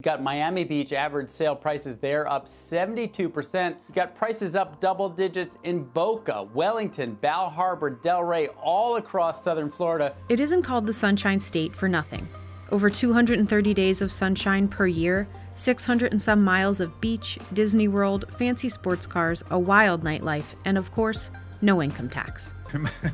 You got Miami Beach average sale prices there up 72%. You got prices up double digits in Boca, Wellington, Bal Harbour, Delray, all across southern Florida. It isn't called the Sunshine State for nothing. Over 230 days of sunshine per year, 600 and some miles of beach, Disney World, fancy sports cars, a wild nightlife, and of course, no income tax.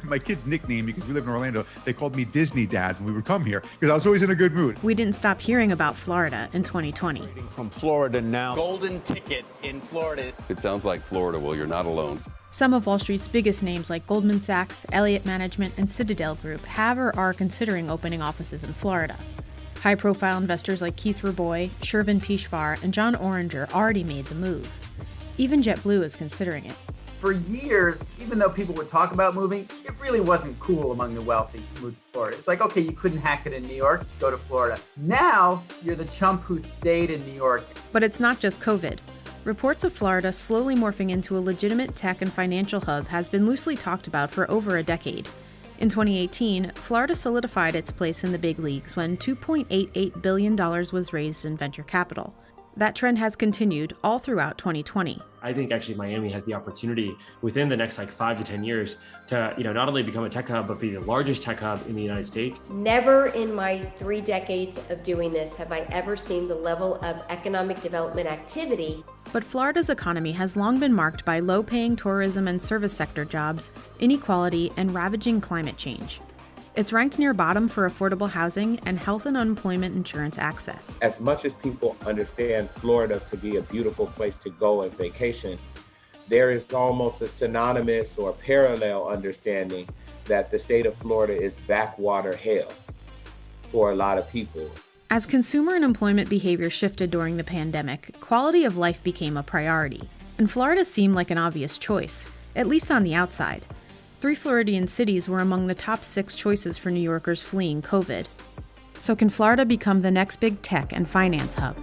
My kid's nickname, because we live in Orlando, they called me Disney Dad when we would come here, because I was always in a good mood. We didn't stop hearing about Florida in 2020. From Florida now. Golden ticket in Florida. It sounds like Florida. Well, you're not alone. Some of Wall Street's biggest names like Goldman Sachs, Elliott Management, and Citadel Group have or are considering opening offices in Florida. High-profile investors like Keith Rabois, Shervin Pishvar, and John Oringer already made the move. Even JetBlue is considering it. For years, even though people would talk about moving, it really wasn't cool among the wealthy to move to Florida. It's like, okay, you couldn't hack it in New York, go to Florida. Now, you're the chump who stayed in New York. But it's not just COVID. Reports of Florida slowly morphing into a legitimate tech and financial hub has been loosely talked about for over a decade. In 2018, Florida solidified its place in the big leagues when $2.88 billion was raised in venture capital. That trend has continued all throughout 2020. I think actually Miami has the opportunity within the next 5 to 10 years to, not only become a tech hub, but be the largest tech hub in the United States. Never in my 3 decades of doing this have I ever seen the level of economic development activity. But Florida's economy has long been marked by low-paying tourism and service sector jobs, inequality, and ravaging climate change. It's ranked near bottom for affordable housing and health and unemployment insurance access. As much as people understand Florida to be a beautiful place to go and vacation, there is almost a synonymous or parallel understanding that the state of Florida is backwater hell for a lot of people. As consumer and employment behavior shifted during the pandemic, quality of life became a priority. And Florida seemed like an obvious choice, at least on the outside. 3 Floridian cities were among the top 6 choices for New Yorkers fleeing COVID. So can Florida become the next big tech and finance hub?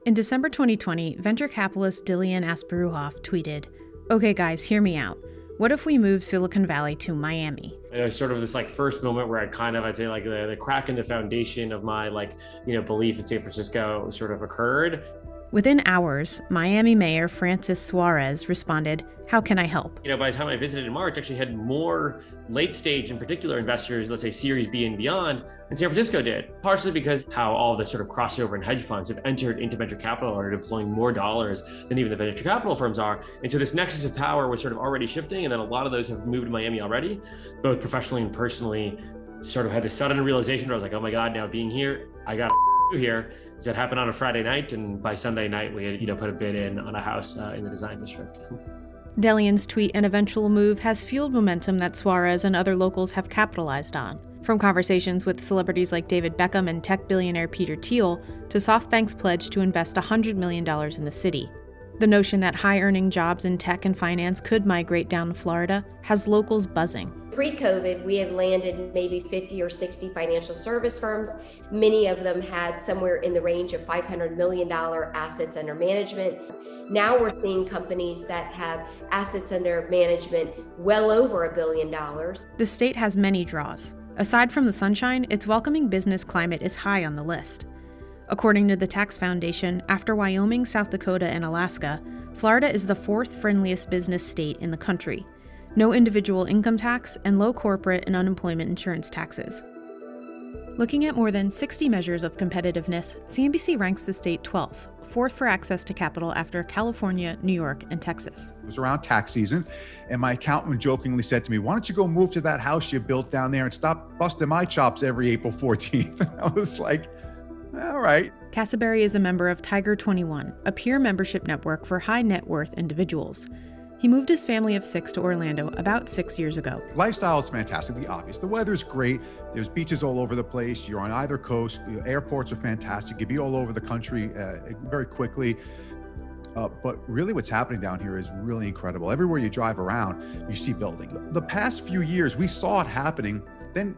In December 2020, venture capitalist Dillian Asparuhoff tweeted, "Okay guys, hear me out. What if we move Silicon Valley to Miami?" It was sort of this first moment where I'd say the crack in the foundation of my belief in San Francisco sort of occurred. Within hours, Miami Mayor Francis Suarez responded, "How can I help?" By the time I visited in March, actually had more late stage, in particular, investors, let's say Series B and beyond, than San Francisco did. Partially because how all the sort of crossover and hedge funds have entered into venture capital and are deploying more dollars than even the venture capital firms are. And so this nexus of power was sort of already shifting, and then a lot of those have moved to Miami already, both professionally and personally. Sort of had this sudden realization where I was like, oh my God, now being here, I got here. That happened on a Friday night, and by Sunday night we had put a bid in on a house in the design district. Dillian's tweet and eventual move has fueled momentum that Suarez and other locals have capitalized on. From conversations with celebrities like David Beckham and tech billionaire Peter Thiel to SoftBank's pledge to invest $100 million in the city. The notion that high-earning jobs in tech and finance could migrate down to Florida has locals buzzing. Pre-COVID, we had landed maybe 50 or 60 financial service firms. Many of them had somewhere in the range of $500 million assets under management. Now we're seeing companies that have assets under management well over $1 billion. The state has many draws. Aside from the sunshine, its welcoming business climate is high on the list. According to the Tax Foundation, after Wyoming, South Dakota, and Alaska, Florida is the 4th friendliest business state in the country. No individual income tax and low corporate and unemployment insurance taxes. Looking at more than 60 measures of competitiveness, CNBC ranks the state 12th, 4th for access to capital after California, New York, and Texas. It was around tax season, and my accountant jokingly said to me, "Why don't you go move to that house you built down there and stop busting my chops every April 14th? I was like, all right. Cassaberry is a member of Tiger 21, a peer membership network for high net worth individuals. He moved his family of 6 to Orlando about 6 years ago. Lifestyle is fantastic, the obvious. The weather's great. There's beaches all over the place. You're on either coast. Airports are fantastic. You'd be all over the country very quickly. But really what's happening down here is really incredible. Everywhere you drive around, you see building. The past few years, we saw it happening. Then,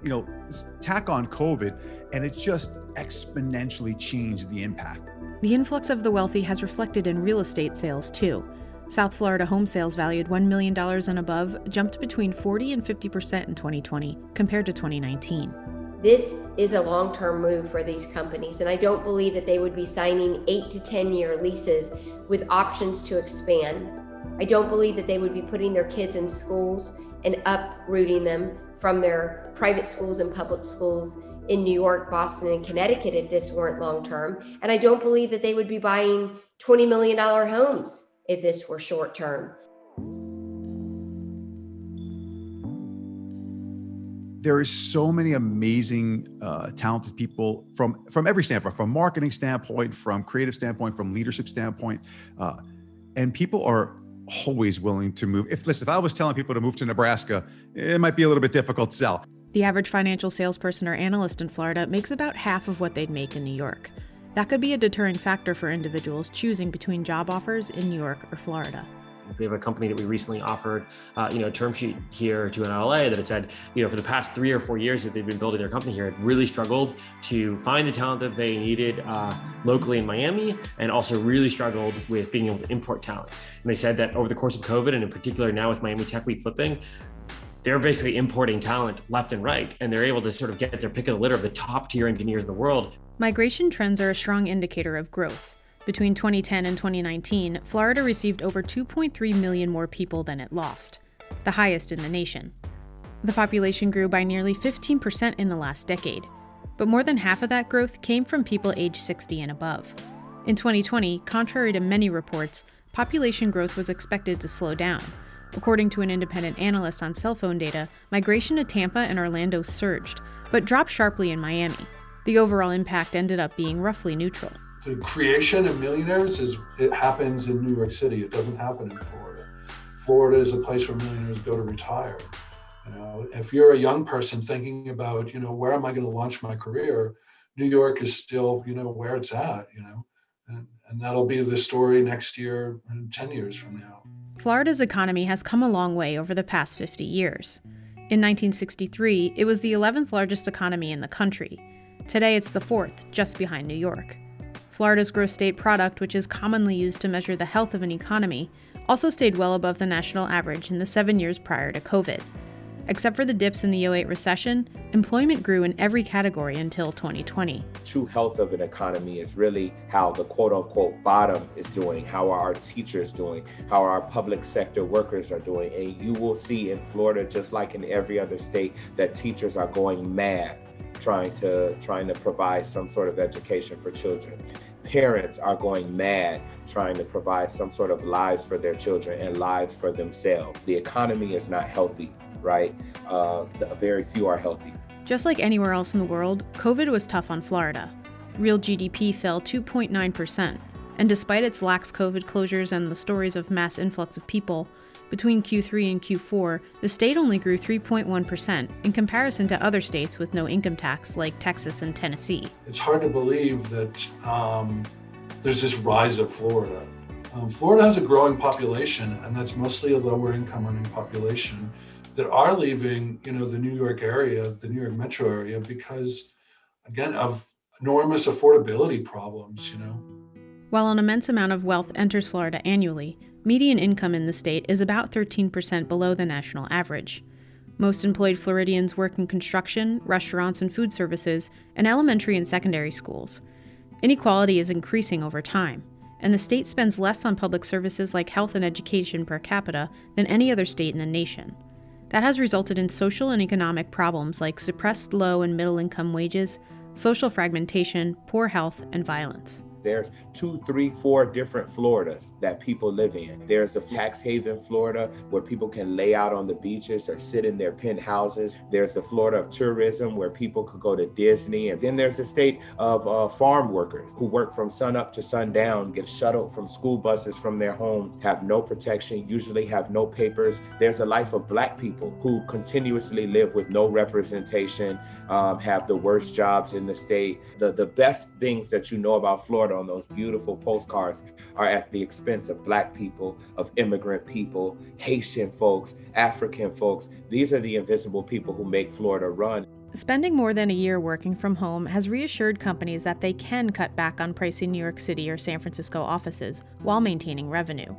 tack on COVID, and it just exponentially changed the impact. The influx of the wealthy has reflected in real estate sales, too. South Florida home sales valued $1 million and above jumped between 40 and 50% in 2020 compared to 2019. This is a long-term move for these companies, and I don't believe that they would be signing 8 to 10-year leases with options to expand. I don't believe that they would be putting their kids in schools and uprooting them from their private schools and public schools in New York, Boston, and Connecticut if this weren't long-term. And I don't believe that they would be buying $20 million homes if this were short-term. There is so many amazing, talented people from every standpoint, from marketing standpoint, from creative standpoint, from leadership standpoint, and people are always willing to move. If I was telling people to move to Nebraska, it might be a little bit difficult to sell. The average financial salesperson or analyst in Florida makes about half of what they'd make in New York. That could be a deterring factor for individuals choosing between job offers in New York or Florida. We have a company that we recently offered, a term sheet here to an LA that had said, for the past 3 or 4 years that they've been building their company here, had really struggled to find the talent that they needed locally in Miami, and also really struggled with being able to import talent. And they said that over the course of COVID, and in particular now with Miami Tech Week flipping, they're basically importing talent left and right, and they're able to sort of get their pick of the litter of the top tier engineers in the world. Migration trends are a strong indicator of growth. Between 2010 and 2019, Florida received over 2.3 million more people than it lost, the highest in the nation. The population grew by nearly 15% in the last decade, but more than half of that growth came from people aged 60 and above. In 2020, contrary to many reports, population growth was expected to slow down. According to an independent analyst on cell phone data, migration to Tampa and Orlando surged, but dropped sharply in Miami. The overall impact ended up being roughly neutral. The creation of millionaires it happens in New York City. It doesn't happen in Florida. Florida is a place where millionaires go to retire. If you're a young person thinking about, where am I going to launch my career? New York is still, where it's at, and that'll be the story next year and 10 years from now. Florida's economy has come a long way over the past 50 years. In 1963, it was the 11th largest economy in the country. Today, it's the 4th, just behind New York. Florida's gross state product, which is commonly used to measure the health of an economy, also stayed well above the national average in the 7 years prior to COVID. Except for the dips in the 2008 recession, employment grew in every category until 2020. True health of an economy is really how the quote-unquote bottom is doing, how are our teachers doing, how our public sector workers are doing. And you will see in Florida, just like in every other state, that teachers are going mad trying to provide some sort of education for children. Parents are going mad trying to provide some sort of lives for their children and lives for themselves. The economy is not healthy, right? Very few are healthy. Just like anywhere else in the world, COVID was tough on Florida. Real GDP fell 2.9%, and despite its lax COVID closures and the stories of mass influx of people, between Q3 and Q4, the state only grew 3.1% in comparison to other states with no income tax like Texas and Tennessee. It's hard to believe that there's this rise of Florida. Florida has a growing population, and that's mostly a lower income earning population that are leaving, the New York area, the New York metro area, because, again, of enormous affordability problems, While an immense amount of wealth enters Florida annually, median income in the state is about 13% below the national average. Most employed Floridians work in construction, restaurants and food services, and elementary and secondary schools. Inequality is increasing over time, and the state spends less on public services like health and education per capita than any other state in the nation. That has resulted in social and economic problems like suppressed low and middle income wages, social fragmentation, poor health, and violence. There's 2, 3, 4 different Floridas that people live in. There's the tax haven Florida, where people can lay out on the beaches or sit in their penthouses. There's the Florida of tourism, where people could go to Disney. And then there's the state of farm workers who work from sun up to sundown, get shuttled from school buses from their homes, have no protection, usually have no papers. There's a life of Black people who continuously live with no representation, have the worst jobs in the state. The best things that you know about Florida on those beautiful postcards are at the expense of Black people, of immigrant people, Haitian folks, African folks. These are the invisible people who make Florida run. Spending more than a year working from home has reassured companies that they can cut back on pricey New York City or San Francisco offices while maintaining revenue.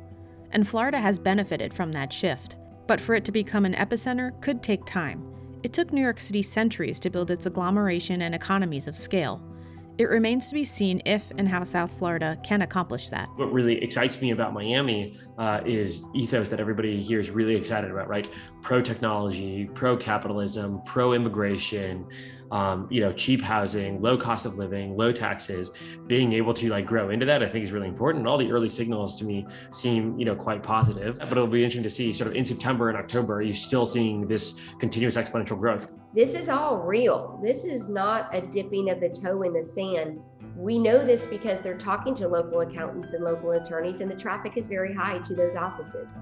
And Florida has benefited from that shift. But for it to become an epicenter could take time. It took New York City centuries to build its agglomeration and economies of scale. It remains to be seen if and how South Florida can accomplish that. What really excites me about Miami is ethos that everybody here is really excited about, right? Pro-technology, pro-capitalism, pro-immigration, cheap housing, low cost of living, low taxes. Being able to grow into that, I think, is really important. And all the early signals to me seem, quite positive. But it'll be interesting to see sort of in September and October, are you still seeing this continuous exponential growth? This is all real. This is not a dipping of the toe in the sand. We know this because they're talking to local accountants and local attorneys, and the traffic is very high to those offices.